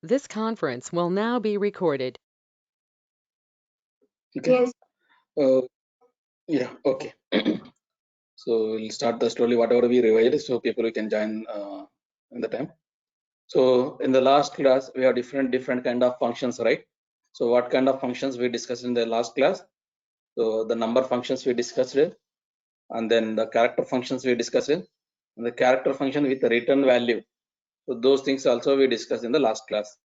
This conference will now be recorded. Okay. Yes. Yeah. Okay. So we'll start the slowly whatever we revised, so people can join in the time. So in the last class we have different kind of functions, right? So what kind of functions we discussed in the last class? So the number functions we discussed it, and then the character functions we discussed it, and the character function with the return value. So those things also we discussed in the last class.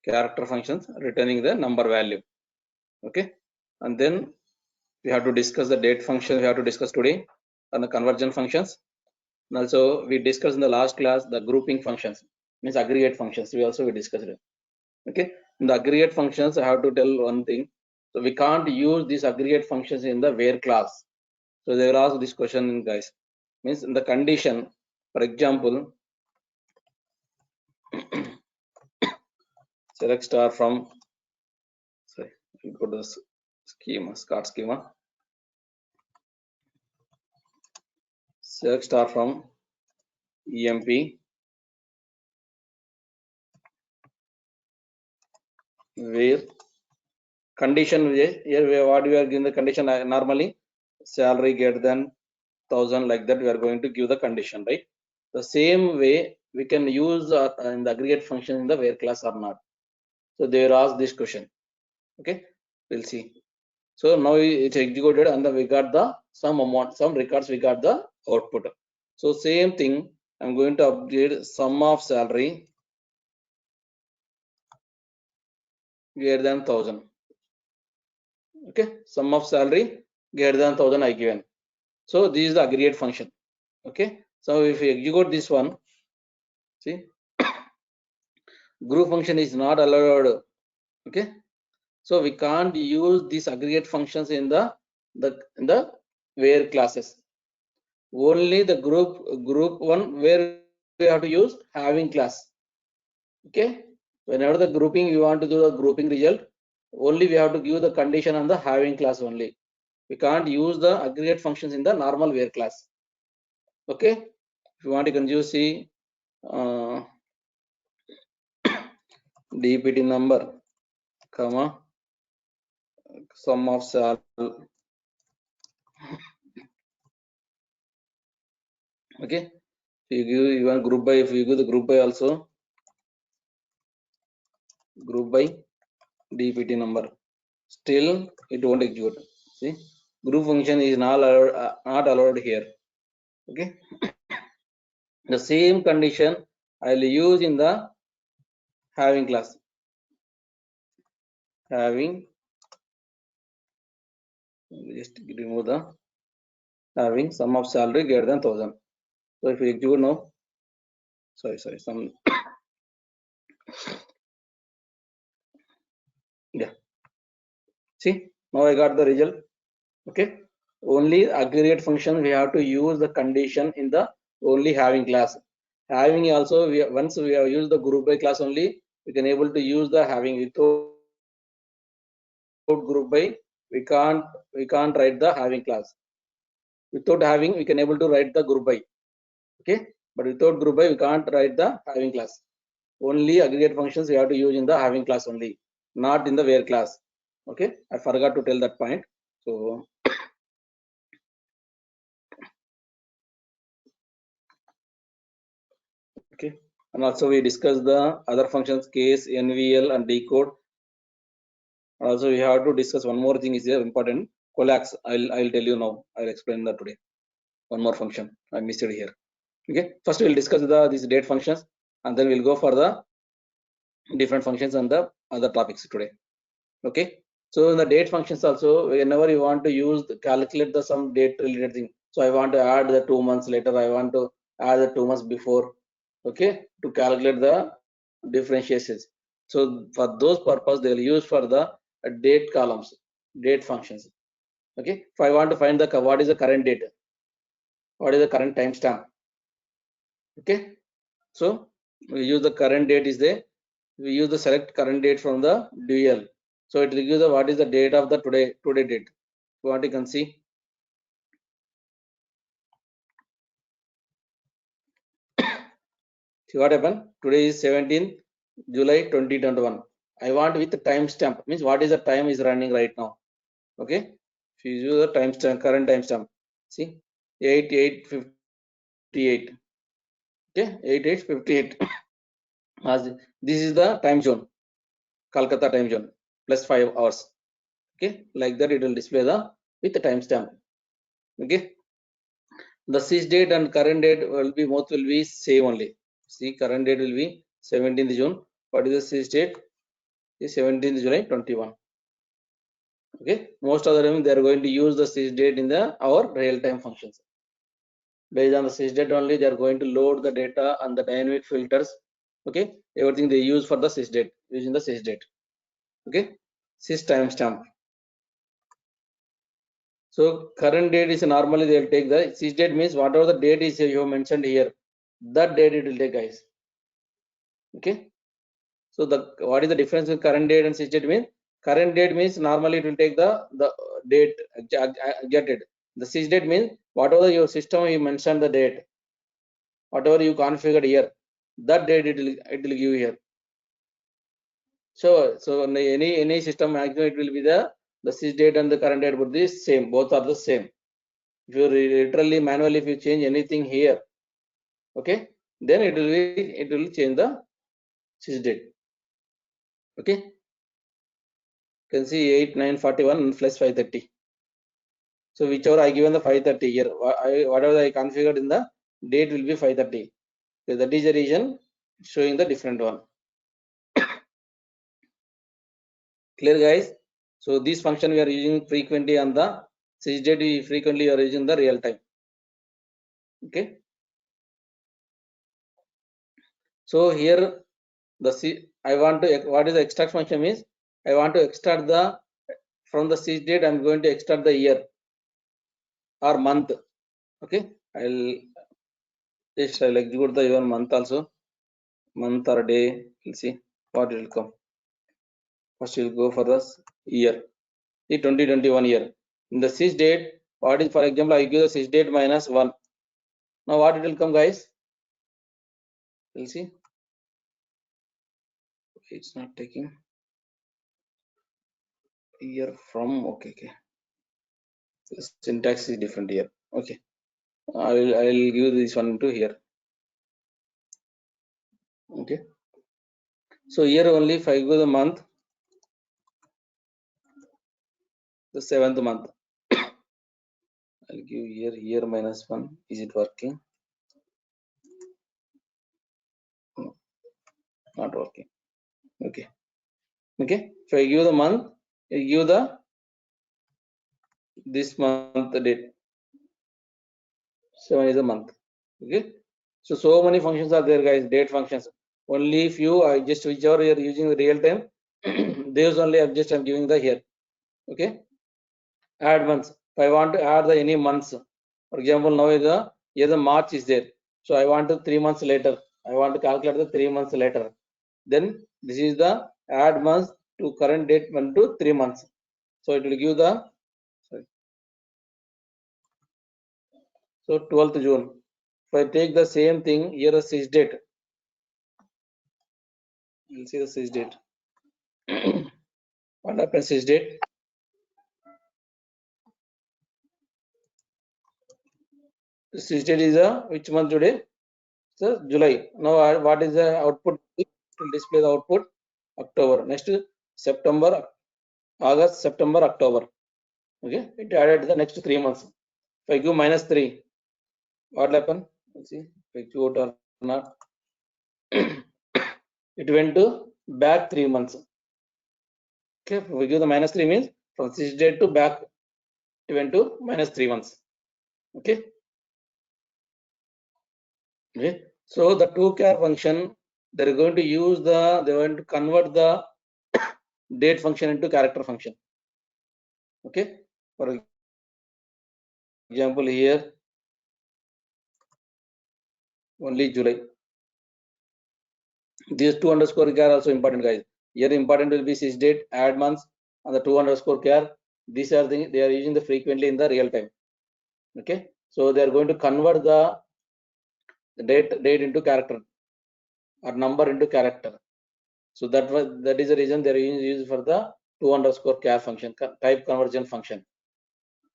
Character functions returning the number value. Okay, and then we have to discuss the date function we have to discuss today, and the conversion functions. And also we discussed in the last class the grouping functions, means aggregate functions. We discussed it. Okay, in the aggregate functions I have to tell one thing. So we can't use these aggregate functions in the where class. So they will ask this question, guys. Means in the condition, for example, select star from, sorry, go to the schema, start schema. Select star from EMP where condition here what we are giving the condition normally salary greater than 1000, like that we are going to give the condition, right? The same way we can use in the aggregate function in the where class or not. So they will ask this question. Okay, we'll see. So now it's executed and we got the some records, we got the output. So same thing, I'm going to update sum of salary greater than 1000. Okay, sum of salary greater than 1000 I given. So this is the aggregate function. Okay, so if we execute this one, see, group function is not allowed. Okay, so we can't use these aggregate functions in the where classes. Only the group one where we have to use having class. Okay, whenever the grouping you want to do the grouping result, only we have to give the condition on the having class only. We can't use the aggregate functions in the normal where class. Okay, if you want, you can use see DPT number, comma, sum of sal. Okay, if you give even group by, if you give the group by also, group by DPT number, still it won't execute. See, group function is not allowed here. Okay, the same condition I will use in the having class. Having, just remove the having sum of salary greater than 1000. So if you execute now, sorry, some, yeah. See, now I got the result. Okay, only aggregate function we have to use the condition in the only having class. Having also, once we have used the group by class only, we can able to use the having. Without group by, we can't write the having class. Without having, we can able to write the group by. Okay, but without group by, we can't write the having class. Only aggregate functions we have to use in the having class only, not in the where class. Okay, I forgot to tell that point. So okay, and also we discussed the other functions, case, NVL, and decode. Also we have to discuss one more thing is here important, Coalesce. I'll tell you now. I'll explain that today. One more function I missed it here. Okay, first we'll discuss these date functions, and then we'll go for the different functions and the other topics today. Okay, so in the date functions also, whenever you want to use calculate the some date related thing. So I want to add the 2 months later, I want to add the 2 months before. Okay, to calculate the differentiations. So for those purpose, they'll use for the date columns, date functions. Okay, if I want to find the what is the current date, what is the current timestamp. Okay, so we use the current date is there. We use the select current date from the dual. So it will give the what is the date of the today date. What you can see. See what happened? Today is 17th. July 2021. I want with timestamp, means what is the time is running right now. Okay, if you use the timestamp, current timestamp, see 8858. Okay, 8858. This is the time zone, Kolkata time zone, plus 5 hours. Okay, like that it will display the with the timestamp. Okay, the sys date and current date will be both will be same only. See, current date will be 17th June. What is the sys date? Is 17th July 21. Okay, most of the time they are going to use the sys date in the our real-time functions. Based on the sys date only, they are going to load the data and the dynamic filters. Okay, everything they use for the sys date using the sys date. Okay, sys timestamp. So current date is normally they will take the sys date means whatever the date is you have mentioned here, that date it will take, guys. Okay, so the what is the difference in current date and sys date means? Current date means normally it will take the date. Get it? The sys date means whatever your system you mentioned the date, whatever you configured here, that date it will give here. So any system maximum it will be the sys date and the current date would be same. Both are the same. If you literally manually if you change anything here, okay, then it will change the sys date. Okay, you can see 8941 plus 530. So whichever I given the 530 here, whatever I configured in the date will be 530. So that is the reason showing the different one. Clear, guys? So this function we are using frequently on the sys date. We frequently are using the real time. Okay. So here I want to what is the extract function means? I want to extract the from the sys date. I'm going to extract the year or month. Okay. I'll execute the even month also, month or day. We'll see what will come. First we'll go for the year, the 2021 year. In the sys date, what is, for example, I give the sys date minus 1. Now what it will come, guys? We'll see. It's not taking year from. Okay. The syntax is different here. Okay. I'll give this one to here. Okay. So here only if I go the month, the 7th month. I'll give year minus 1. Is it working? No, not working. Okay. If I give the month, I give the this month date. 7 is a month. Okay. So many functions are there, guys. Date functions. Only if you just whichever you are using the real time, those only I'm giving the here. Okay. Add months. If I want to add the any months, for example, now is the March is there. So I want to 3 months later. I want to calculate the 3 months later. Then this is the add months to current date 1 to 3 months. So it will give the so 12th June. If I take the same thing here, a sys date. You'll see the sys date. What happens sys date? The sys date is which month today? So July. Now what is the output? It will display the output October. Next September, August, September, October. Okay, it added the next 3 months. If I give minus 3, what will happen? Let's see if I give out or not. It went to back 3 months. Okay, if we give the minus 3 means from sys date to back, it went to minus 3 months. Okay. Okay. So the toChar function, they're going to use they're going to convert the date function into character function. Okay. For example, here only July. These 2 underscore char also important, guys. Here important will be sys date, add months, and the 2 underscore char. These are things they are using the frequently in the real time. Okay. So they are going to convert the date into character or number into character. So that is the reason they are used for the to_char function, type conversion function.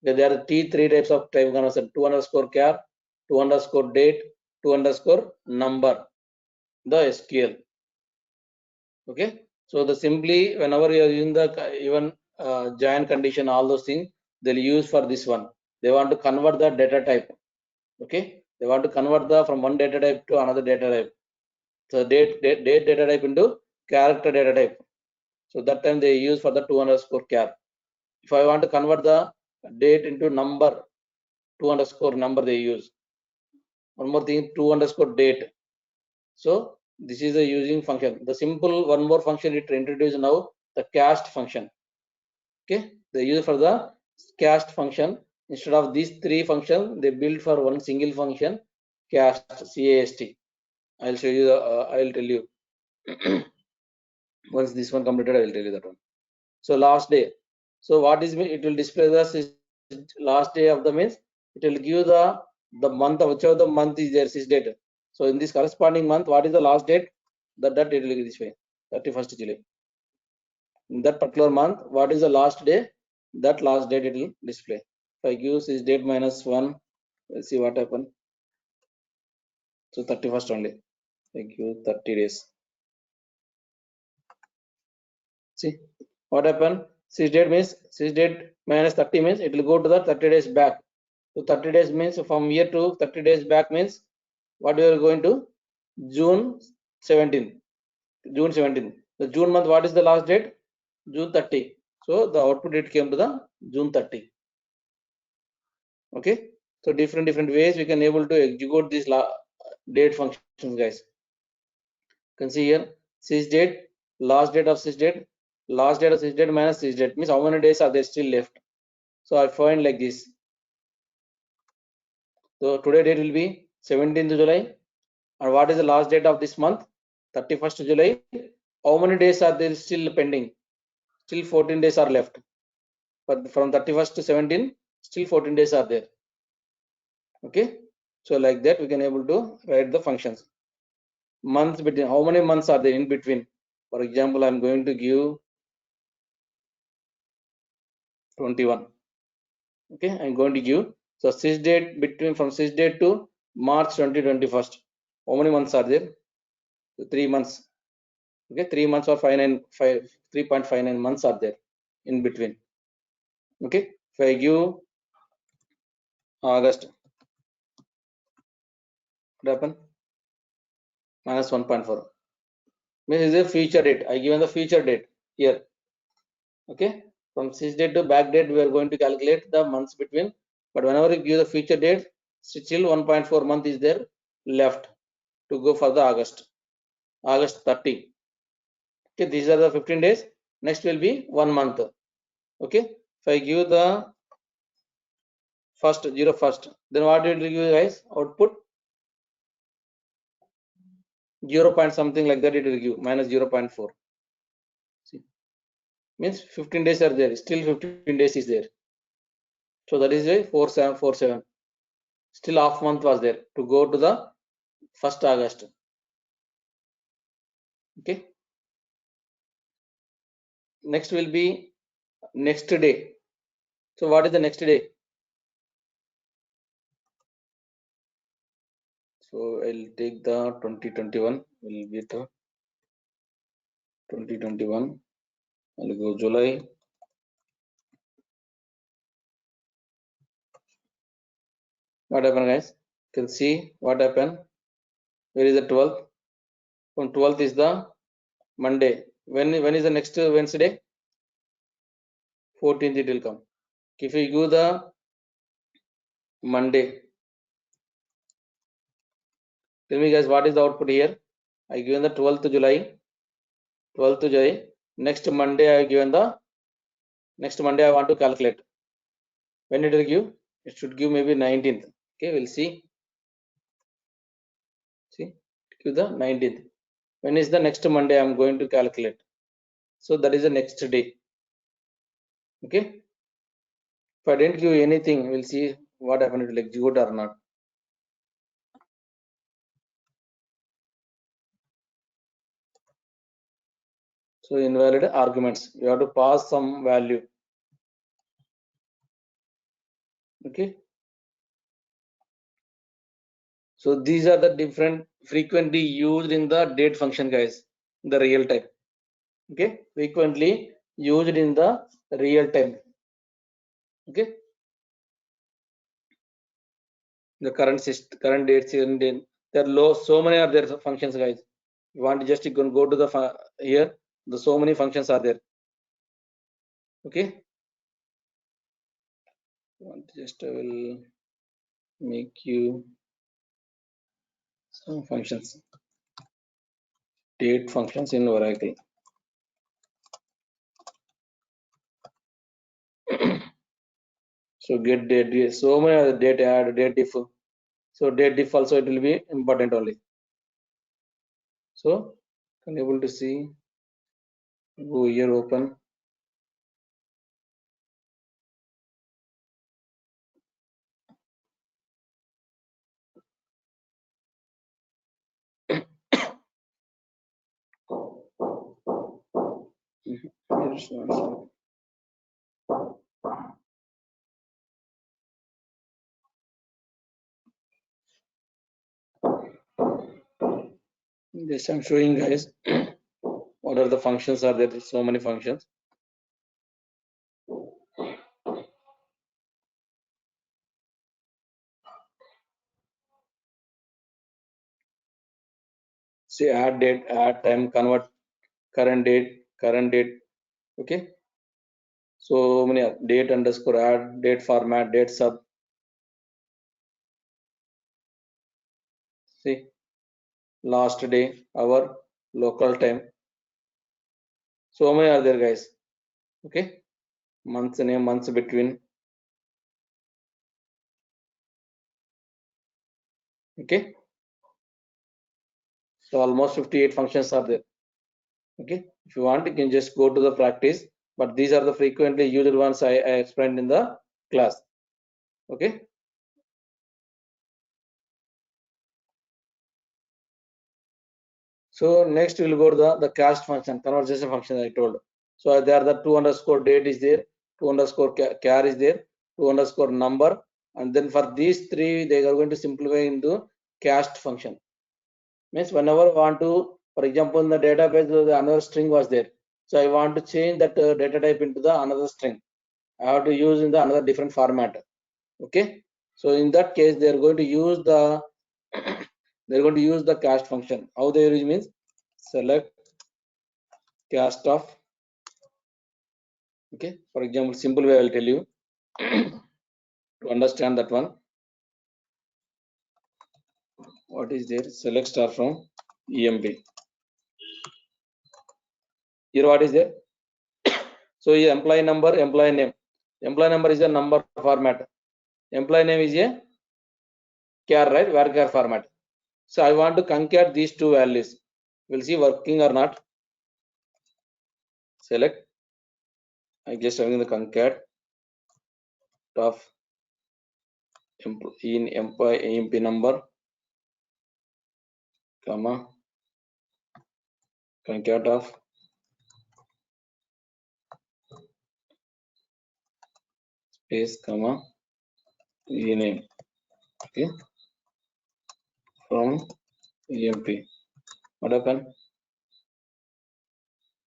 There are three types of type conversion: to_char, to_date, to_number. The SQL. Okay. So the simply whenever you are using the even join condition, all those things they'll use for this one. They want to convert the data type. Okay. They want to convert the from one data type to another data type. So date data type into character data type. So that time they use for the to_char. If I want to convert the date into number, to_number they use. One more thing, to_date. So this is a using function. The simple one more function it introduced now, the cast function. Okay, they use for the cast function. Instead of these three functions, they build for one single function, cast, cast. I'll show you. I'll tell you. Once this one completed, I will tell you that one. So last day. So what is it will display the last day of the means. It will give the month of whichever the month is there, sys date. So in this corresponding month, what is the last date? That it will give this way, 31st July. In that particular month, what is the last day? That last date it will display. If I give sys date -1, let's see what happened. So 31st only. I give 30 days. See what happened? Sys date means sys date -30 means it will go to the 30 days back. So 30 days means from here to 30 days back means what we are going to June 17th. June 17th. The June month, what is the last date? June 30. So the output date came to the June 30. Okay. So different ways we can able to execute these date functions, guys. You can see here sys date, last date of sys date, last date of sys date minus sys date means how many days are there still left. So I find like this. So today date will be 17th July. And what is the last date of this month? 31st July. How many days are there still pending? Still 14 days are left. But from 31st to 17, still 14 days are there. Okay. So like that we can able to write the functions. Months between, how many months are there in between? For example, I'm going to give 21. Okay, I'm going to give. So sys date between from sys date to March 2021. How many months are there? So 3 months. Okay, 3 months or 3.59 months are there in between. Okay, if I give August, what happened? -1.4 means is a future date. I given the future date here. Okay, from sys date to back date we are going to calculate the months between, but whenever you give the future date, still 1.4 month is there left to go for the August 30. Okay, these are the 15 days. Next will be 1 month. Okay, if I give the first 01st, then what will you give, guys? Output 0 point something like that, it will give -0.4. See, means 15 days are there, still 15 days is there. So that is a 4747. Still half month was there to go to the 1st August. Okay, next will be next day. So what is the next day? So I'll take the 2021, will be the 2021. I'll go July. What happened, guys? You can see what happened. Where is the 12th? From 12th is the Monday. When is the next Wednesday? 14th it will come. If we go the Monday, tell me, guys, what is the output here? I given the 12th July. 12th July. Next Monday I given the next Monday I want to calculate. When it will give? It should give maybe 19th. Okay, we'll see. See, give the 19th. When is the next Monday I'm going to calculate? So that is the next day. Okay. If I didn't give anything, we'll see what happened. It will execute or not. So invalid arguments, you have to pass some value. Okay. So these are the different frequently used in the date function, guys, the real time. Okay, frequently used in the real time. Okay, the current dates and there are low, so many are there functions, guys. You want to just you can go to the here, the so many functions are there. Okay, just I will make you some functions, date functions in Oracle. So get date, so many are date add, date diff. So date diff also it will be important only. So can able to see, go here, open. This I'm showing, guys. What are the functions are there? So many functions. See, add date, add time, convert, current date. Okay. So many date underscore add, date format, date sub. See, last day, hour, local time. So many are there, guys. Okay. Months name, months between. Okay. So almost 58 functions are there. Okay. If you want, you can just go to the practice. But these are the frequently used ones I explained in the class. Okay. So next we'll go to the cast function, conversation function I told. So there are the 2 underscore date is there, 2 underscore char is there, 2 underscore number, and then for these three they are going to simplify into cast function. Means whenever I want to, for example, in the database the another string was there, so I want to change that data type into the another string. I have to use in the another different format. Okay, so in that case they are going to use the they're going to use the cast function. How they use means select cast of. Okay, for example, simple way I will tell you to understand that one. What is there? Select star from EMP. Here what is there? So here employee number, employee name. Employee number is a number format. Employee name is a char, right? Varchar format. So I want to concat these two values. We'll see working or not. Select. I just having the concat of in employee EMP number, comma, concat of space, comma, name. Okay, from EMP. What happened?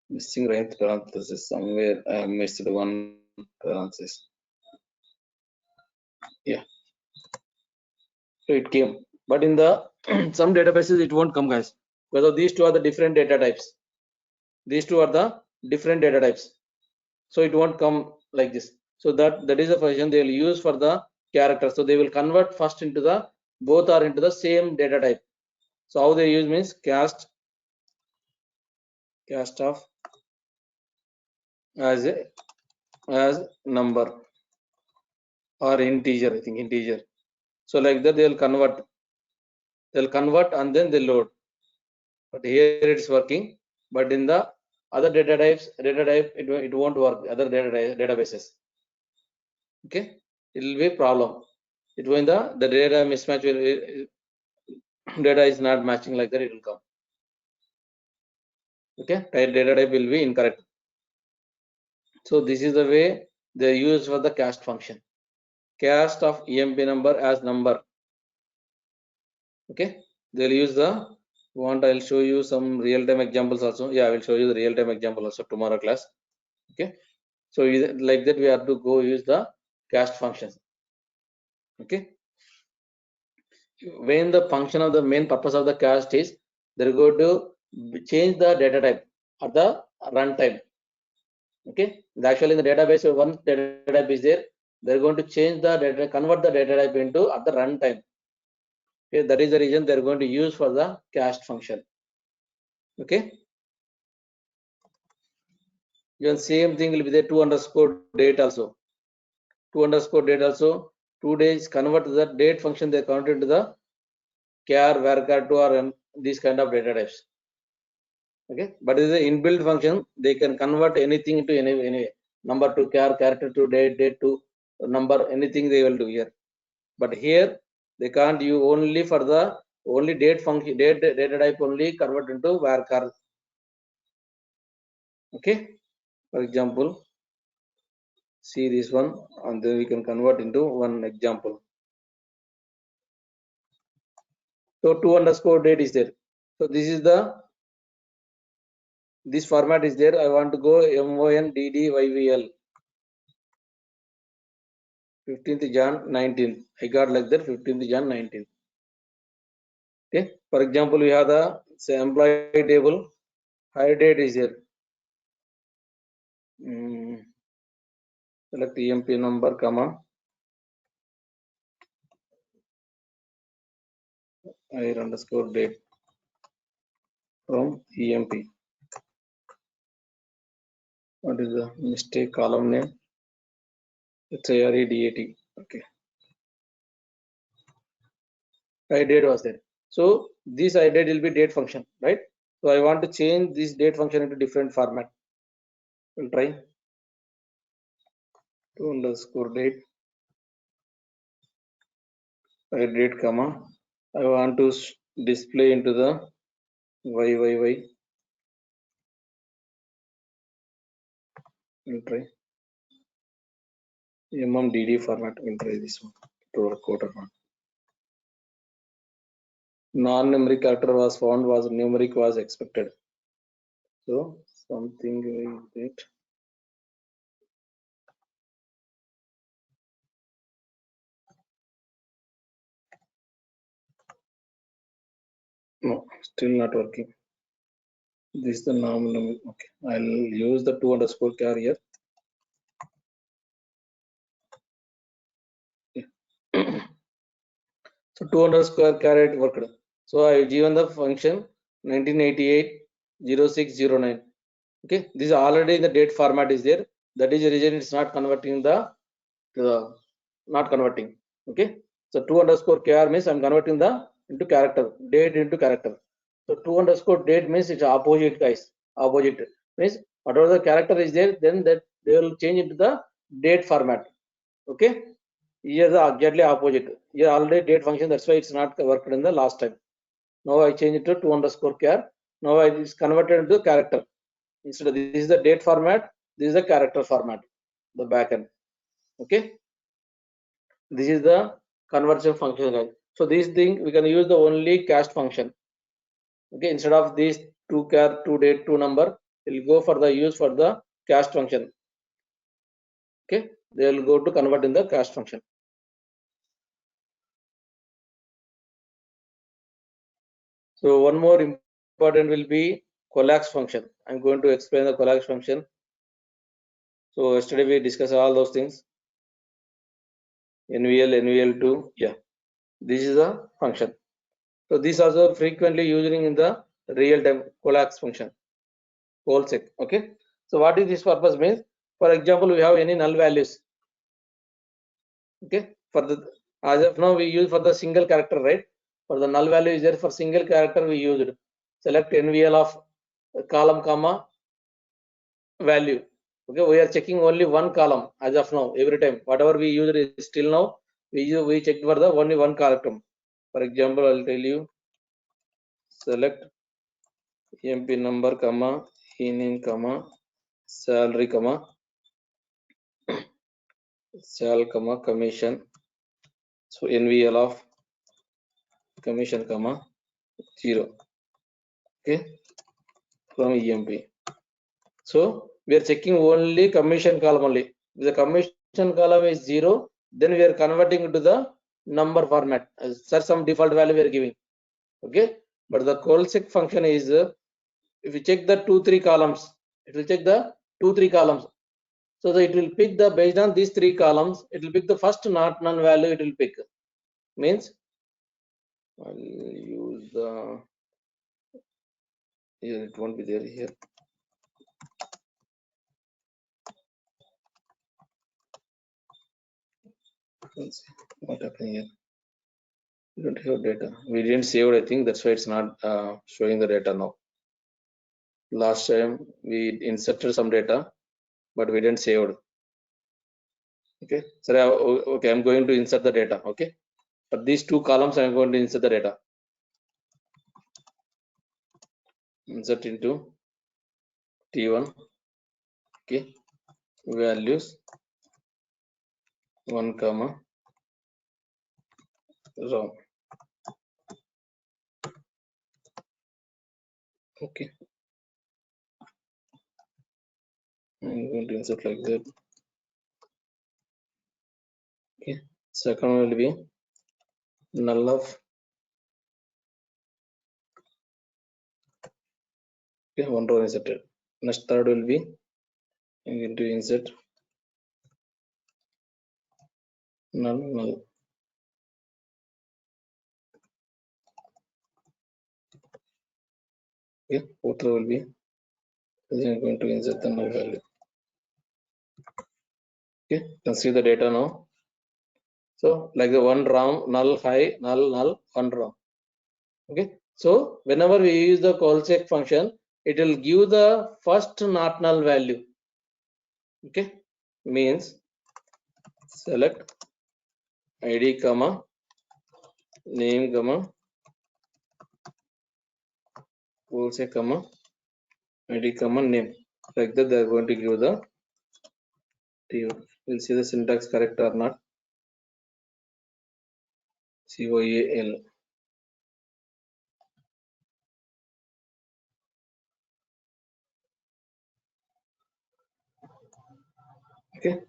Missing right parenthesis somewhere. I missed one parenthesis. Yeah, so it came, but in the some databases it won't come, guys, because these two are the different data types. These two are the different data types, so it won't come like this. So that is a function they will use for the character. So they will convert first into the both are into the same data type. So how they use means cast of as number or integer. I think integer. So like that they'll convert and then they load. But here it's working, but in the other data type it won't work. Other databases. Okay, it will be a problem. It will the data mismatch will data is not matching like that. It will come. Okay, data type will be incorrect. So this is the way they use for the cast function. Cast of EMP number as number. Okay, they'll use the I'll show you some real-time examples also. Yeah, I will show you the real-time example also tomorrow class. Okay, so like that we have to go use the cast functions. Okay, when the function of the main purpose of the cast is they're going to change the data type at the runtime. Okay, actually in the database once data type is there, they're going to change the data, convert the data type into at the runtime. Okay, that is the reason they're going to use for the cast function. Okay, even same thing will be there 2_date also. 2_date also 2 days convert the date function they convert into the char varchar 2 or these kind of data types. Okay, but it is an inbuilt function. They can convert anything into any number to char, character to date, date to number, anything they will do here. But here they can't. You only for the only date function, data type only convert into varchar. Okay, for example, see this one, and then we can convert into one example. So 2_date is there. So this is this format is there. I want to go MONDDYVL 15th Jan 19. I got like that 15th Jan 19. Okay. For example, we have the say employee table. Hire date is here. Select EMP number, comma. Hire_date from EMP. What is the mistake column name? It's HIREDAT. Okay. Hire date was there. So this hire date will be date function, right? So I want to change this date function into different format. We'll try 2_date. Hire date, comma. I want to display into the YYY. We'll try MMDD format. We'll try this one to work out or not. Non-numeric character was found, was numeric was expected. So something like that. No, still not working. This is the non-numeric. Okay, I'll use the 2_char here. Okay. So 2_char it worked. So I given the function 1988-0609. Okay, this is already in the date format is there. That is the reason it's not converting not converting. Okay, so 2_char means I'm converting the into character, date into character. So 2_date means it's opposite, guys. Opposite means whatever the character is there, then that they will change into the date format. Okay, here the exactly opposite. Here already date function, that's why it's not worked in the last time. Now I change it to 2_char. Now it is converted into character. Instead of this is the date format, this is the character format, the backend. Okay, this is the conversion function, guys. So this thing we can use the only cast function. Okay, instead of these 2_char, 2_date, 2_number, we'll go for the use for the cast function. Okay, they will go to convert in the cast function. So one more important will be Coalesce function. I'm going to explain the Coalesce function. So yesterday we discussed all those things. NVL, NVL2, yeah. This is a function. So this also frequently using in the real-time Coalesce function. Coalesce. Okay. So what is this purpose means? For example, we have any null values. Okay. For the as of now we use for the single character, right? For the null value is there for single character we used. Select NVL of column, comma, value. Okay, we are checking only one column as of now. Every time whatever we use is still now we checked for the only one column. For example, I'll tell you select EMP number, comma, e-name, comma, salary, comma, sal, comma, commission. So NVL of commission, comma, 0. Okay, from EMP. So we are checking only commission column only. If the commission column is 0, then we are converting to the number format. Such some default value we are giving. Okay, but the Coalesce function is if you check the 2-3 columns, it will check the 2-3 columns. So that it will pick the based on these 3 columns, it will pick the first not none value. It will pick means I'll use the here, it won't be there here. Let's see what happened here. We don't have data. We didn't save it, I think that's why it's not showing the data now. Last time we inserted some data, but we didn't save it. Okay, so okay, I'm going to insert the data. Okay, for these 2 columns I'm going to insert the data. Insert into T1. Okay, values 1, comma, row. Okay, I'm going to insert like that. Okay, second one will be null of. Okay, 1 row inserted. Next third will be I'm going to insert null null. Okay, fourth row will be I'm going to insert the null value. Okay, you can see the data now. So like the 1 row, null, high, null, null, 1 row. Okay, so whenever we use the Coalesce function, it will give the first not null value. Okay, means select id, comma, name, comma, Coalesce, comma, id, comma, name. Like that they are going to give the T1. We'll see the syntax correct or not. COAL. Okay,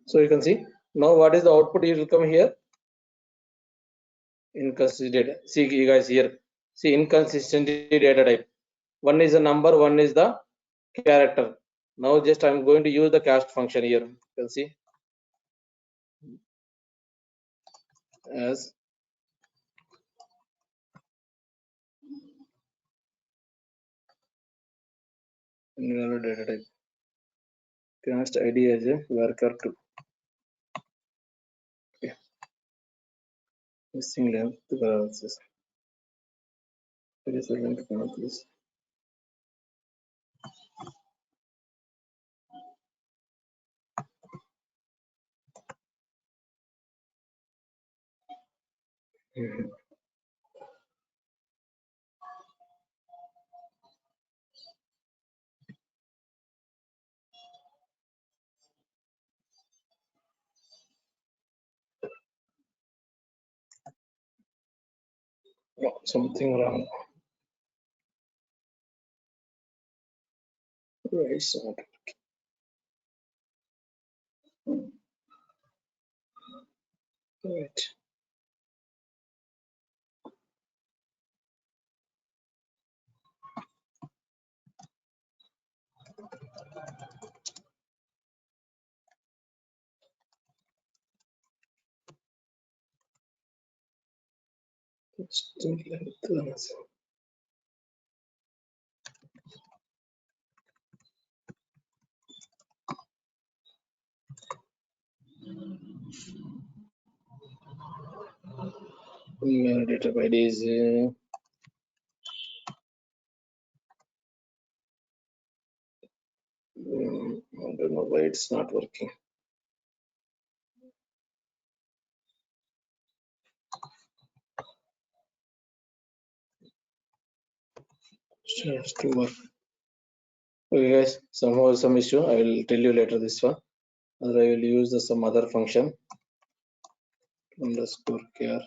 so you can see now what is the output. It will come here. Inconsistent data. See you guys here. See inconsistent data type. One is a number, one is the character. Now just I'm going to use the cast function here. You can see as invalid data type. Cast ID as a worker 2. Okay. Missing length analysis. There is a length analysis. Oh, something wrong. Right, so right. Still length analysis. Data ID is I don't know why it's not working. Starts to work. Okay guys, somehow some issue. I will tell you later this one. Or I will use some other function underscore care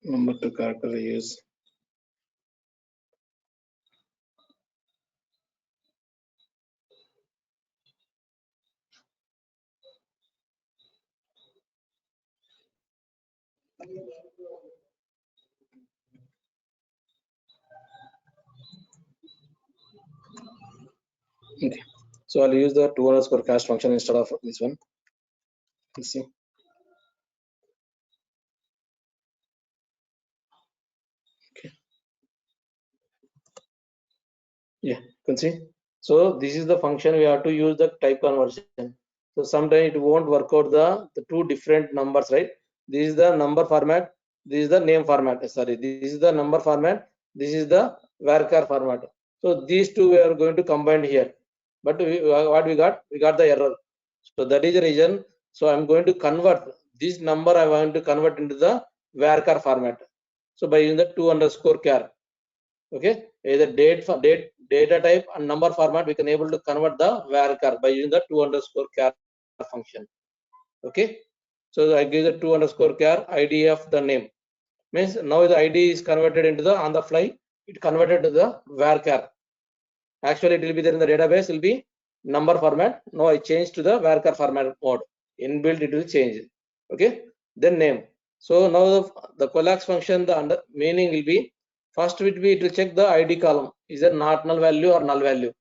number to character use. Okay, so I'll use the to underscore cast function instead of this one. Let's see. Okay. Yeah, you can see. So this is the function we have to use the type conversion. So sometimes it won't work out the two different numbers, right? This is the number format. This is the name format. Sorry, this is the number format. This is the varchar format. So these two we are going to combine here. But what we got? We got the error. So that is the reason. So I'm going to convert this number. I want to convert into the varchar format. So by using the to underscore char. Okay, either data type and number format, we can able to convert the varchar by using the to underscore char function. Okay, so I give the to underscore char ID of the name. Means now the ID is converted into the on the fly. It converted to the varchar. Actually, it will be there in the database. Will be number format. Now I change to the varchar format mode. Inbuilt it will change. Okay, then name. So now the Coalesce function, the under meaning will be first it will check the ID column. Is there not null value or null value?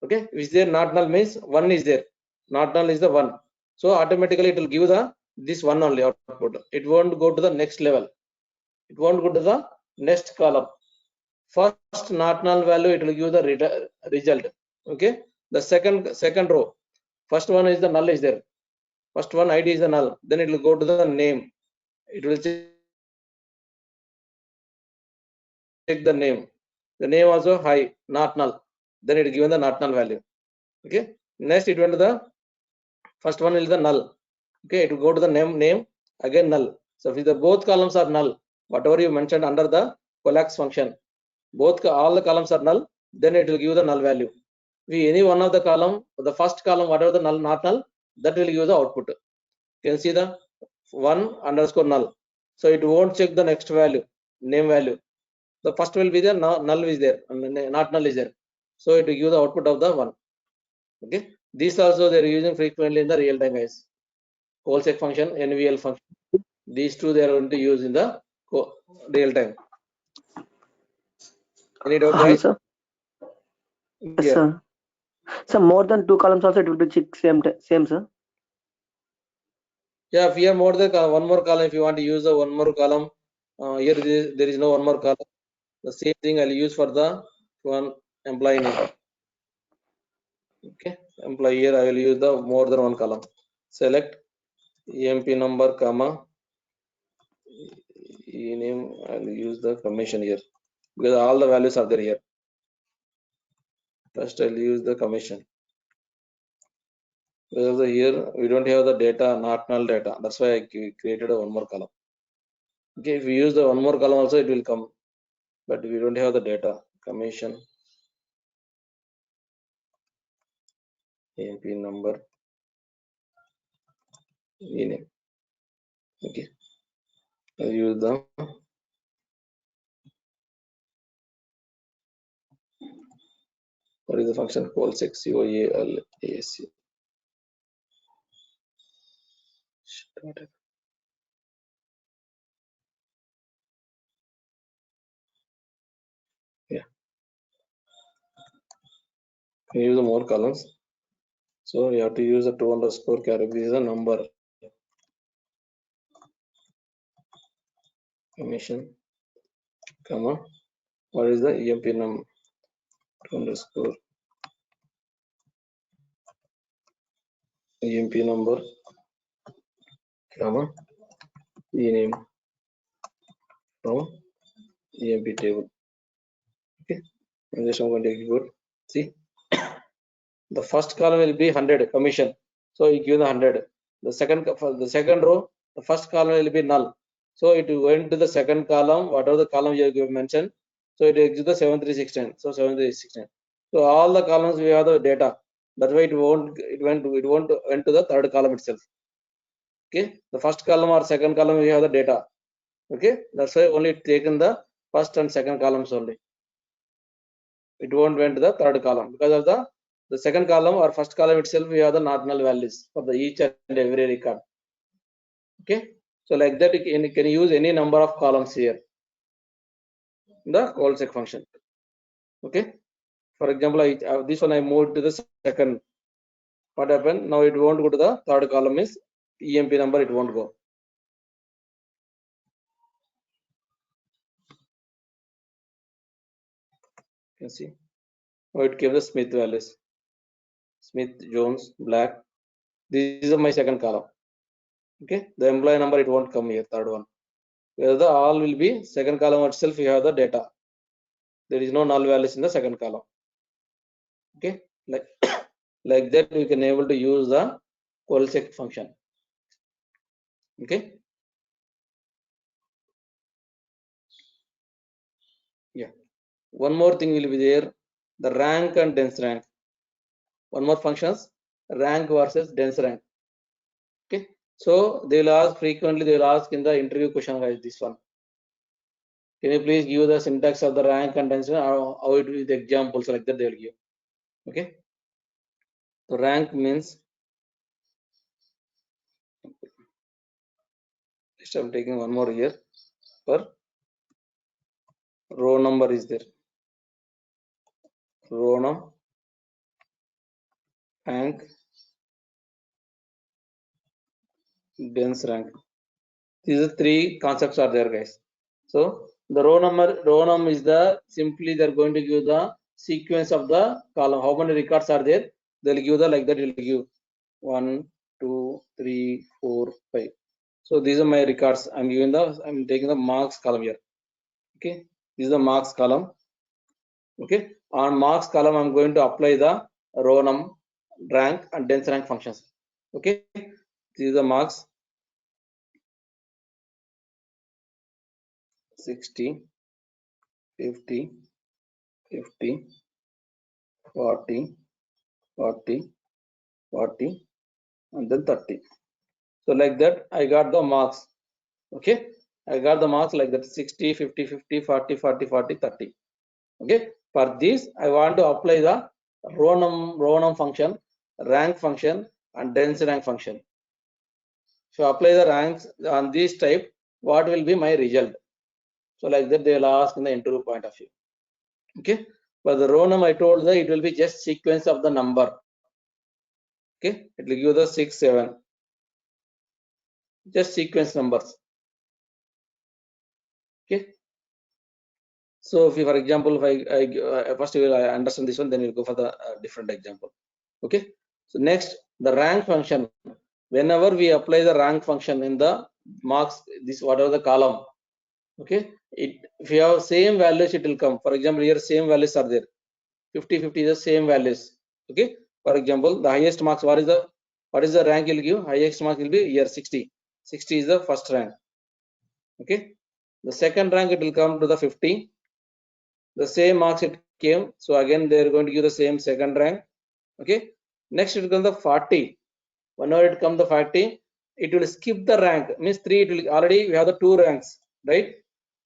Okay, is there not null means one is there. Not null is the one. So automatically it will give the this one only output. It won't go to the next level. It won't go to the next column. First not null value it will give the result. Okay, the second row. First one is the null is there. First one ID is the null. Then it will go to the name. It will check the name. The name also high, not null. Then it given the not null value. Okay. Next it went to the first one is the null. Okay, it will go to the name again null. So if the both columns are null, whatever you mentioned under the Coalesce function, all the columns are null, then it will give the null value. If any one of the column, the first column, whatever the null, not null, that will give the output. You can see the one underscore null. So it won't check the next value, name value. The first will be there, null is there, not null is there. So it will give the output of the one. Okay. These also they are using frequently in the real time, guys. Coalesce function, NVL function. These two they are going to use in the real time. Any doubt, guys? Sir. Yes, Yeah. sir. So more than two columns also it will be check same, sir. Yeah, if you have more than one more column, if you want to use the one more column, here there is no one more column. The same thing I'll use for the one employee name. Okay, employee here I will use the more than one column. Select EMP number, comma, E name. I'll use the commission here because all the values are there here. First I'll use the commission. Because here we don't have the data, not null data. That's why I created a one more column. Okay, if we use the one more column also it will come, but we don't have the data. Commission, EMP number, E name. Okay, I'll use the what is the function? Coalesce, Coalesce. Yeah, can use the more columns. So you have to use the to underscore character is a number. Commission, comma, what is the EMP number? To underscore EMP number, comma, E name from EMP table. Okay, I'm just going to execute. See, the first column will be 100 commission. So you give the 100. The second row, the first column will be null. So it went to the second column, whatever the column you have mentioned. So it executes the 7316. So 7316. So all the columns we have the data. That's why it won't went to the third column itself. Okay, the first column or second column we have the data. Okay, that's why only taken the first and second columns only. It won't went to the third column because of the second column or first column itself we have the not null values for the each and every record. Okay, so like that you can use any number of columns here in the Coalesce function. Okay, for example, this one I moved to the second. What happened? Now it won't go to the third column is EMP number, it won't go. You can see. Now it gave the Smith values. Smith, Jones, Black. This is my second column. Okay, the employee number it won't come here, third one. Where the all will be second column itself, you have the data. There is no null values in the second column. Okay, like like that we can able to use the Coalesce function. Okay. Yeah. One more thing will be there, the rank and dense rank. One more functions, rank versus dense rank. Okay. So they will ask frequently, they will ask in the interview question, guys, this one. Can you please give the syntax of the rank and dense rank, how it will the examples like that they will give. Okay. So rank means, just I'm taking one more here for row number is there. Row number, rank, dense rank. These are three concepts are there, guys. So the row num is the simply they're going to give the sequence of the column. How many records are there? They'll give the like that. Will give 1, 2, 3, 4, 5. So these are my records. I'm taking the marks column here. Okay, this is the marks column. Okay, on marks column I'm going to apply the row num, rank and dense rank functions. Okay, this is the marks 60, 50, 50, 40, 40, 40, and then 30. So like that I got the marks. Okay, I got the marks like that 60, 50, 50, 40, 40, 40, 30. Okay, for this I want to apply the row num function, rank function and dense rank function. So apply the ranks on this type, what will be my result? So like that they will ask in the interview point of view. Okay, for the row num I told that it will be just sequence of the number. Okay, it will give the 6, 7. Just sequence numbers. Okay. So if you, for example, if I first you will understand this one, then you'll go for the different example. Okay. So next, the rank function. Whenever we apply the rank function in the marks, this whatever the column. Okay. If you have same values, it will come. For example, here same values are there. 50, 50 is the same values. Okay. For example, the highest marks. What is the rank you'll give? Highest mark will be here 60. 60 is the first rank. Okay. The second rank it will come to the 50. The same marks it came, so again they are going to give the same second rank. Okay, next it will come the 40. Whenever it comes the 40, it will skip the rank, means 3 it will already we have the 2 ranks, right?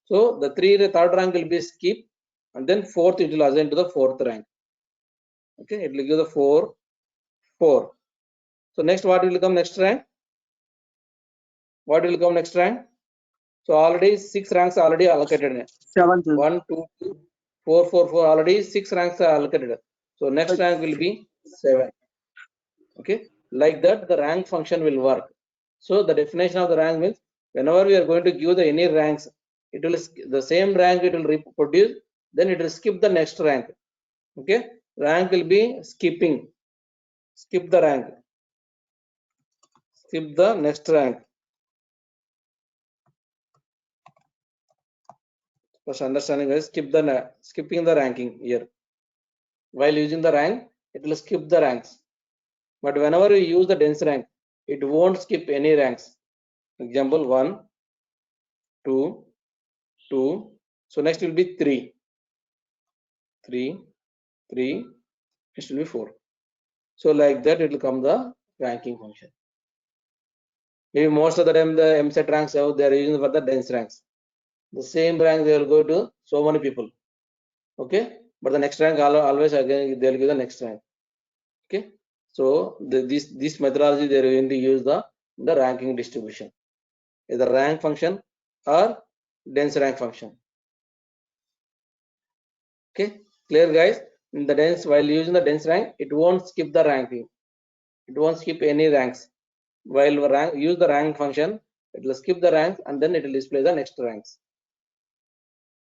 So the third rank will be skip, and then fourth it will assign to the fourth rank. Okay, it will give the 4, 4. So next what will come next rank? What will come next rank? So already 6 ranks are already allocated. 7. 1, 2, 4, 4, 4. Already 6 ranks are allocated. So next rank will be 7. Okay, like that the rank function will work. So the definition of the rank means whenever we are going to give the any ranks, it will the same rank it will reproduce. Then it will skip the next rank. Okay, rank will be skipping. Skip the rank. Skip the next rank. First understanding is skipping the ranking here. While using the rank, it will skip the ranks. But whenever you use the dense rank, it won't skip any ranks. Example 1, 2, 2. So next will be 3, 3, 3. Next will be 4. So like that it will come the ranking function. Maybe most of the time the MSET ranks they are using for the dense ranks. The same rank they will go to so many people. Okay, but the next rank always again they will give the next rank. Okay, so this methodology they are going to use the ranking distribution, either rank function or dense rank function. Okay, clear guys? In the dense, while using the dense rank, it won't skip the ranking. It won't skip any ranks. While use the rank function, it will skip the rank and then it will display the next ranks.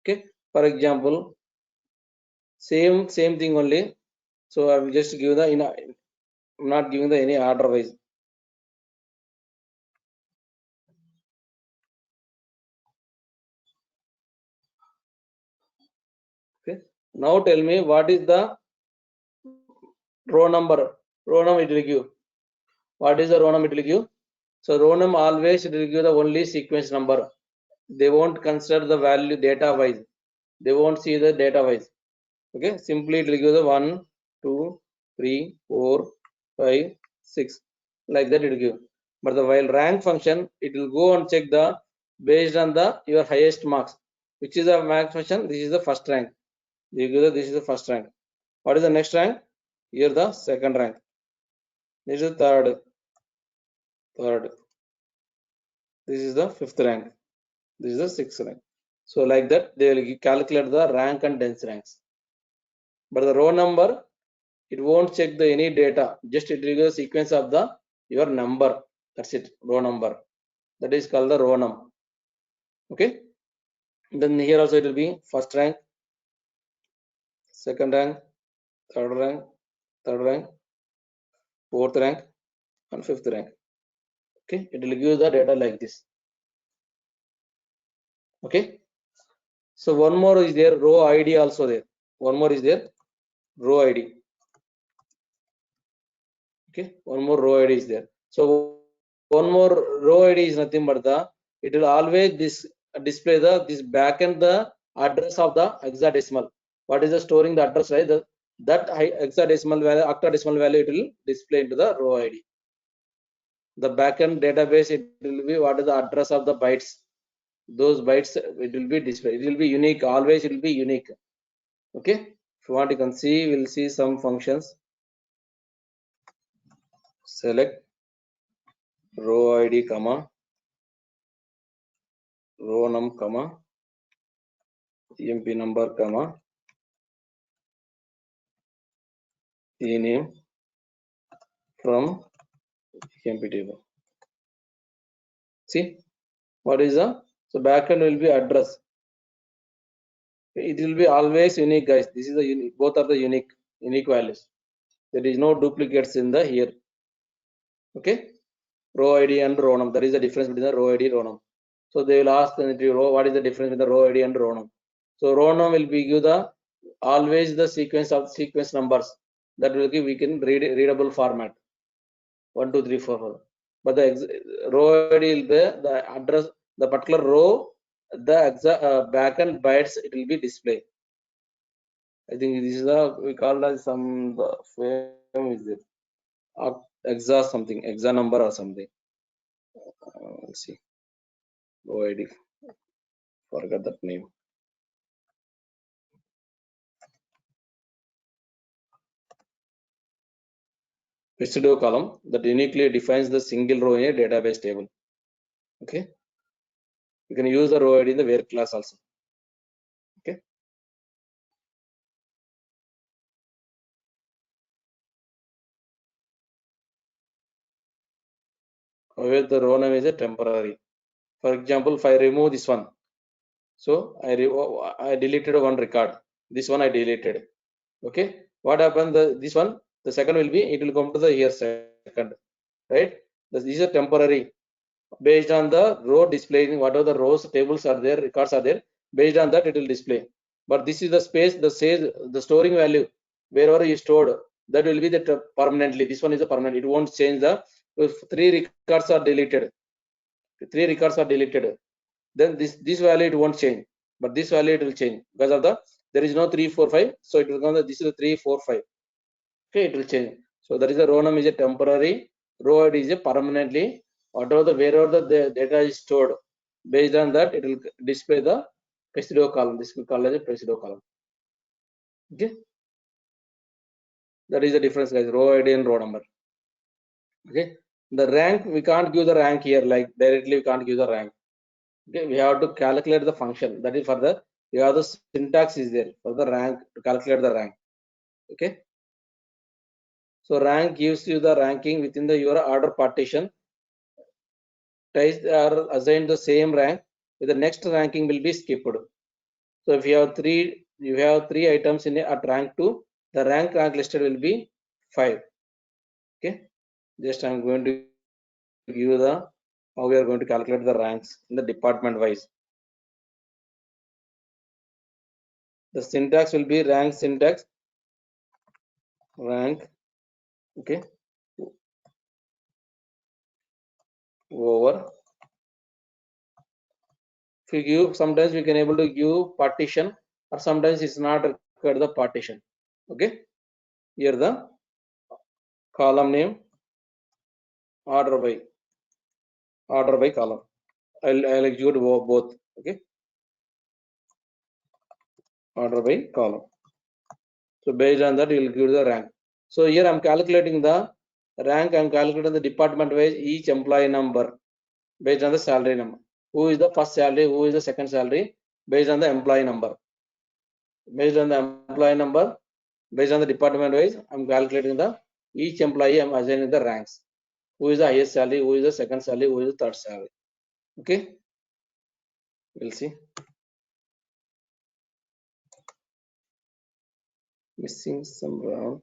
Okay, for example, same thing only. So I will just give the I'm not giving the any order wise. Okay, now tell me what is the row number? Row number it will give. What is the row number it will give? So row number always it will give the only sequence number. They won't consider the value data wise. They won't see the data wise. Okay, simply it will give the 1, 2, 3, 4, 5, 6. Like that it will give. But the while rank function, it will go and check the based on the your highest marks. Which is the max function? This is the first rank. You give the, this is the first rank. What is the next rank? Here the second rank. This is the third. This is the fifth rank. This is the sixth rank. So like that they will calculate the rank and dense ranks. But the row number, it won't check the any data. Just it will give the sequence of the your number. That's it. Row number. That is called the row number. Okay. Then here also it will be first rank, second rank, third rank, fourth rank, and fifth rank. Okay. It will give the data like this. Okay. So one more is there, row ID also there. One more is there, row ID. Okay, one more row ID is there. So one more row ID is nothing but it will always display this backend the address of the hexadecimal. What is the storing the address, right? That hexadecimal value, octadecimal value, it will display into the row ID. The backend database, it will be what is the address of the bytes. Those bytes it will be displayed. It will be unique. Always it will be unique. Okay. If you want, you can see. We'll see some functions. Select row ID, comma, rownum, comma, emp number, comma, ename from emp table. See what is the so backend will be address. It will be always unique, guys. This is the unique. Both are the unique values. There is no duplicates in the here. Okay, row ID and rownum. That is the difference between the row ID and rownum. So they will ask the row what is the difference between the row ID and rownum. So rownum will be give the always the sequence of sequence numbers that will give we can readable format 1 2 3 4 4. But the row ID will be the address, the particular row, the exact backend bytes it will be displayed. I think this is the we call as some the frame is it exa something exa number or something. Let's see row ID, forgot that name. Residual column that uniquely defines the single row in a database table. Okay, you can use the row ID in the where class also. Okay, where the row name is a temporary. For example, if I remove this one, so I deleted one record. This one I deleted. Okay, what happened? This one, the second will be it will come to the here second, right? This is a temporary based on the row displaying whatever the rows tables are there, records are there. Based on that, it will display. But this is the space, the storing value wherever you stored that will be the permanently. This one is a permanent. It won't change the if 3 records are deleted. 3 records are deleted. then this value it won't change, but this value it will change because of the there is no 3 4 5, so it will come this is the 3 4 5. Okay, it will change. So that is the rownum is a temporary, Rowid is a permanently. Whatever the wherever the data is stored, based on that it will display the pseudo column. This we call as a pseudo column. Okay, that is the difference, guys. Row ID and row number. Okay, the rank we can't give the rank here like directly. We can't give the rank. Okay, we have to calculate the function. That is for the you have the syntax is there for the rank to calculate the rank. Okay, so rank gives you the ranking within the your order partition. Ties are assigned the same rank. With the next ranking will be skipped. So if you have three items in at rank 2, the rank listed will be 5. Okay, just I'm going to give you the how we are going to calculate the ranks in the department wise. The syntax will be rank syntax rank. Okay, over. If you give, sometimes we can able to give partition, or sometimes it's not required the partition. Okay, here the column name order by column. I'll execute both. Okay, order by column. So based on that, you will give the rank. So here I'm calculating the rank. I'm calculating the department wise each employee number based on the salary number. Who is the first salary? Who is the second salary? Based on the employee number. Based on the employee number, based on the department wise, I'm calculating the each employee. I'm assigning the ranks. Who is the highest salary? Who is the second salary? Who is the third salary? Okay, we'll see. Missing some round.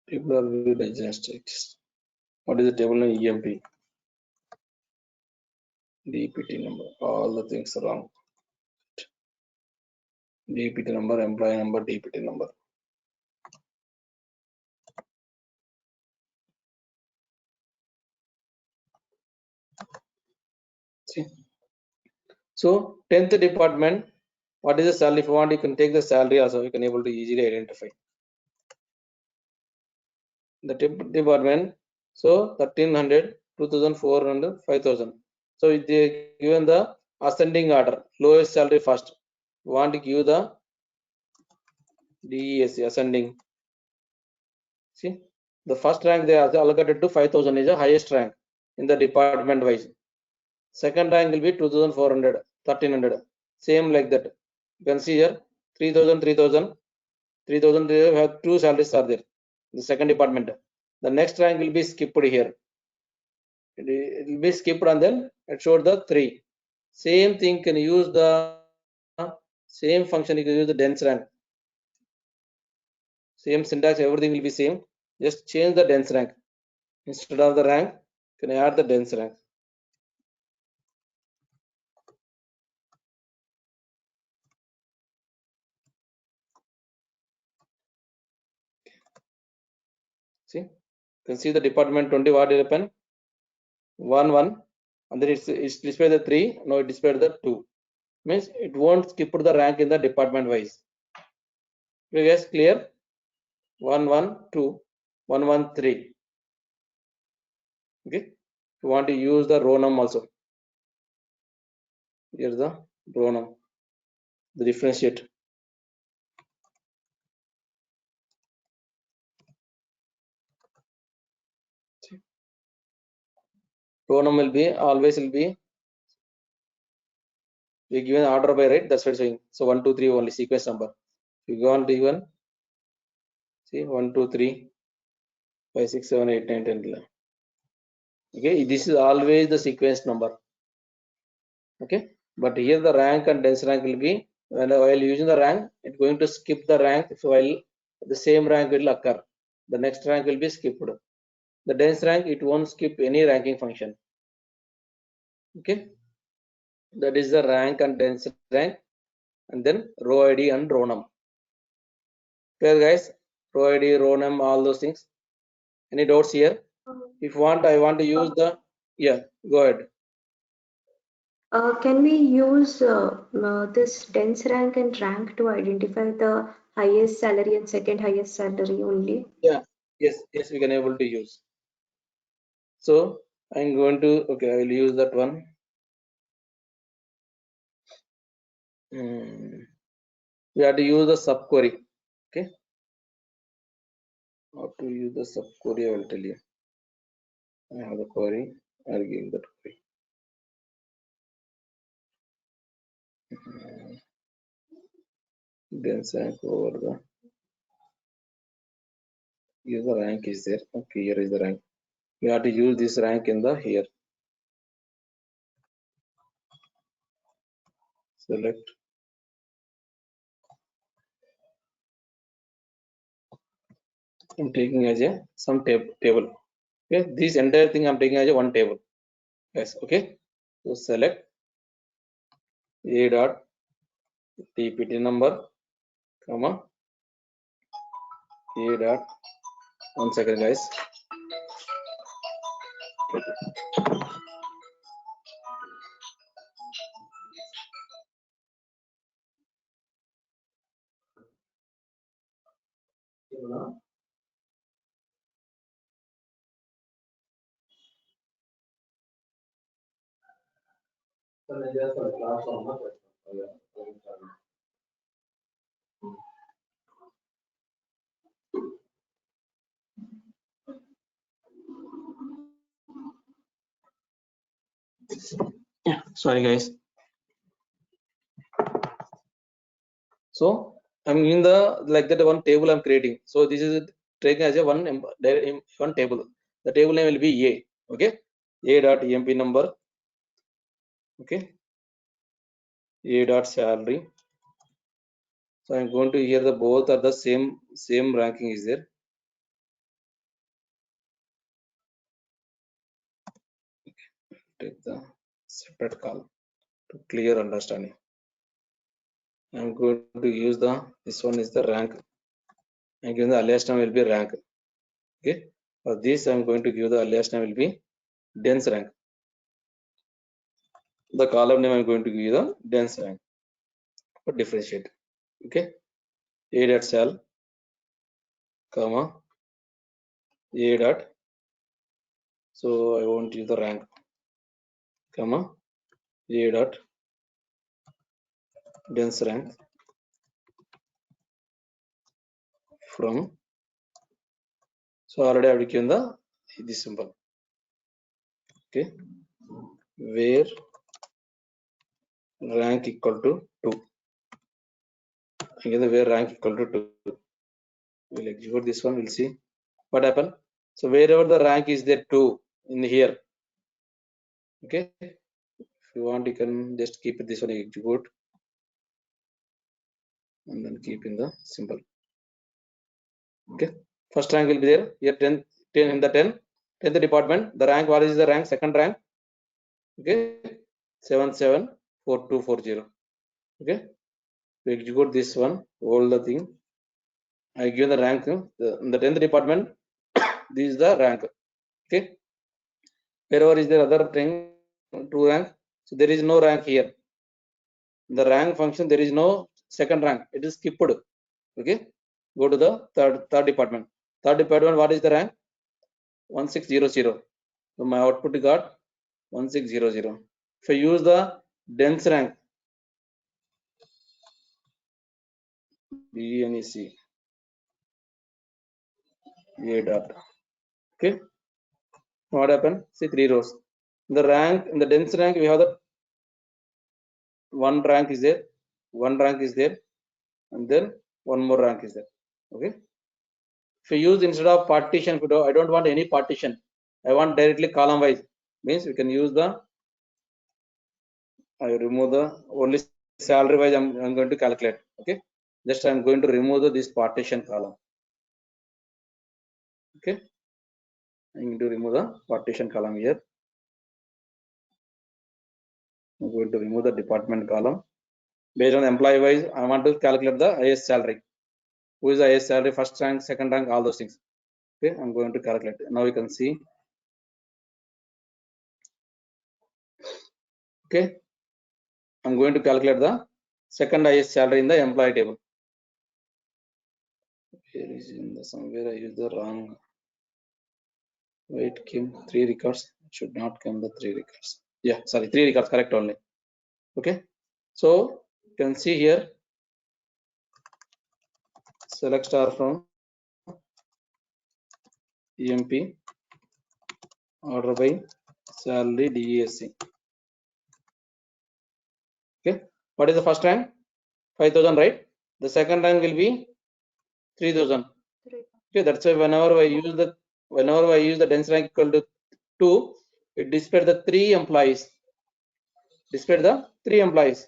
People are very diagnostics. What is the table name? EMP, DPT number, all the things are wrong. DPT number, employee number, DPT number. See. So 10th department, what is the salary? If you want, you can take the salary also. You can able to easily identify the department. So 1300, 2400, 5000. So if they given the ascending order, lowest salary first. You want to give the DESC ascending. See, the first rank they are allocated to 5000 is the highest rank in the department wise. Second rank will be 2400, 1300. Same like that. You can see here 3000, 3000. 3000 they have two salaries are there. The second department. The next rank will be skipped here. It will be skipped and then it showed the 3. Same thing can use the same function. You can use the dense rank. Same syntax, everything will be same. Just change the dense rank. Instead of the rank, you can add the dense rank. See, you can see the department 20 what will happen. 1 1 and then it's displayed the 3. Now it displayed the 2. Means it won't skip the rank in the department wise. You guys clear? 1 1 2 1 1 3. Okay. You want to use the rownum also. Here's the rownum. The differentiate. Rownum will be always will be we given order by right. That's what it's saying. So 1 2 3 only sequence number. You go on to even see 1 2 3 5 6 7 8 9 10 11. Okay, this is always the sequence number. Okay, but here the rank and dense rank will be while using the rank, it's going to skip the rank while the same rank will occur. The next rank will be skipped. The dense rank, it won't skip any ranking function. Okay, that is the rank and dense rank, and then row ID and rownum. Clear, guys? Row ID, rownum, all those things. Any doubts here? If want, I want to use the, yeah, go ahead. Can we use this dense rank and rank to identify the highest salary and second highest salary only? Yeah, yes, we can able to use. So I'm going to, okay, I will use that one. We have to use the subquery. Okay, how to use the subquery, I will tell you. I have the query, I'll give that query. Dense rank over the, here the rank is there. Okay, here is the rank. We have to use this rank in the here. Select. I'm taking as a some table. Okay, this entire thing I'm taking as a one table. Yes, okay. So select a dot tpt number, comma a dot. 1 second, guys. Yeah, sorry guys. So I'm in the like that one table I'm creating. So this is taken as a one table. The table name will be A. Okay, A dot emp number. Okay, A dot salary. So I'm going to here the both are the same ranking is there. Take the separate column to clear understanding. I'm going to use the this one is the rank. I'm giving the alias name will be rank. Okay, for this I'm going to give the alias name will be dense rank. The column name I'm going to give the dense rank for differentiate. Okay, A dot cell, comma A dot. So I want to use the rank, comma A dot dense rank from. So already I've given the this symbol. Okay, where rank equal to 2. Again, where rank equal to 2. We'll execute this one. We'll see what happened. So wherever the rank is there 2 in here. Okay, if you want, you can just keep it this one execute and then keep in the symbol. Okay, first rank will be there here 10 in the 10th department. The rank, what is the rank? Second rank. Okay, 774240. Okay, to execute this one, all the thing. I give the rank in the 10th department. This is the rank. Okay, wherever is there other thing, 2 rank. So there is no rank here. In the rank function, there is no second rank. It is skipped. Okay, go to the third department. Third department, what is the rank? 1600. So my output got 1600. If I use the dense rank, BNEC, A dot. Okay, what happened? See 3 rows. In the rank, in the dense rank, we have the one rank is there, and then one more rank is there. Okay. If you use instead of partition, I don't want any partition. I want directly column wise. Means we can use the. I remove the only salary wise. I'm going to calculate. Okay. Just I'm going to remove this partition column. Okay. I'm going to remove the partition column here. I'm going to remove the department column. Based on employee wise, I want to calculate the highest salary. Who is the highest salary? First rank, second rank, all those things. Okay, I'm going to calculate. Now you can see Okay, I'm going to calculate the second highest salary in the employee table. Here is in the somewhere I use the wrong. Wait, came 3 records. It should not come the 3 records. Yeah, sorry, 3 records correct only. Okay, so you can see here. Select star from EMP order by salary DESC. Okay, what is the first rank? 5,000, right? The second rank will be 3,000. Okay, that's why whenever I use the dense rank equal to 2, it displays the 3 employees. Display the 3 employees.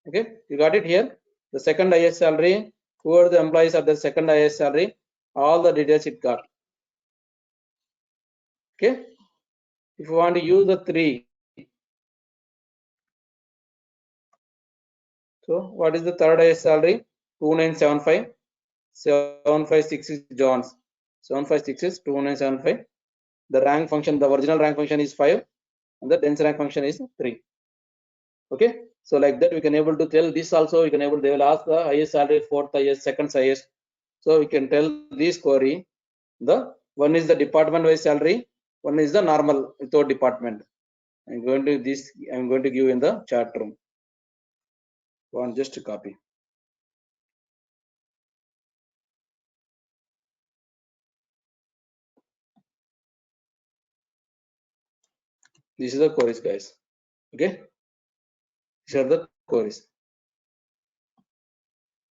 Okay, you got it here. The second highest salary, who are the employees of the second highest salary, all the details it got. Okay, if you want to use the 3, so what is the third highest salary? 2975. 756 is John's. 756 is 2975. The rank function, the original rank function is 5, and the dense rank function is 3. Okay, so like that we can able to tell this also. We can able, they will ask the highest salary, fourth highest, second highest. So we can tell this query. The one is the department wise salary, one is the normal without department. I'm going to give in the chat room. One just to copy. This is the queries, guys. Okay, these are the queries.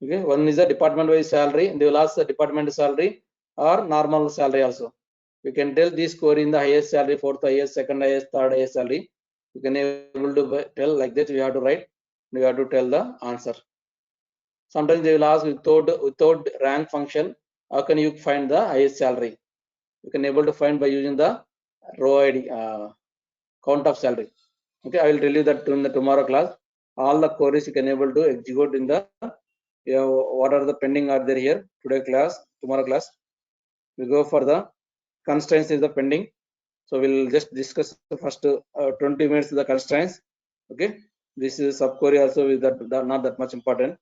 Okay, one is the department wise salary. They will ask the department salary or normal salary also. We can tell this query in the highest salary, fourth highest, second highest, third highest salary. You can able to tell like that. We have to write. We have to tell the answer. Sometimes they will ask without rank function, how can you find the highest salary? You can able to find by using the Rowid count of salary. Okay, I will tell you that in the tomorrow class. All the queries you can able to execute in the what are the pending are there here today class, tomorrow class. We go for the constraints is the pending. So we'll just discuss the first 20 minutes the constraints. Okay, this is subquery also is that not that much important.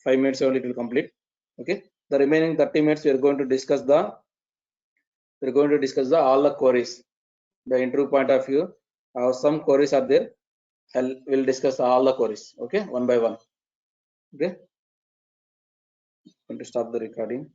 5 minutes only it will complete. Okay, the remaining 30 minutes we are going to discuss all the queries. The interview point of view, some queries are there. We'll discuss all the queries. Okay, one by one. Okay, I'm going to stop the recording.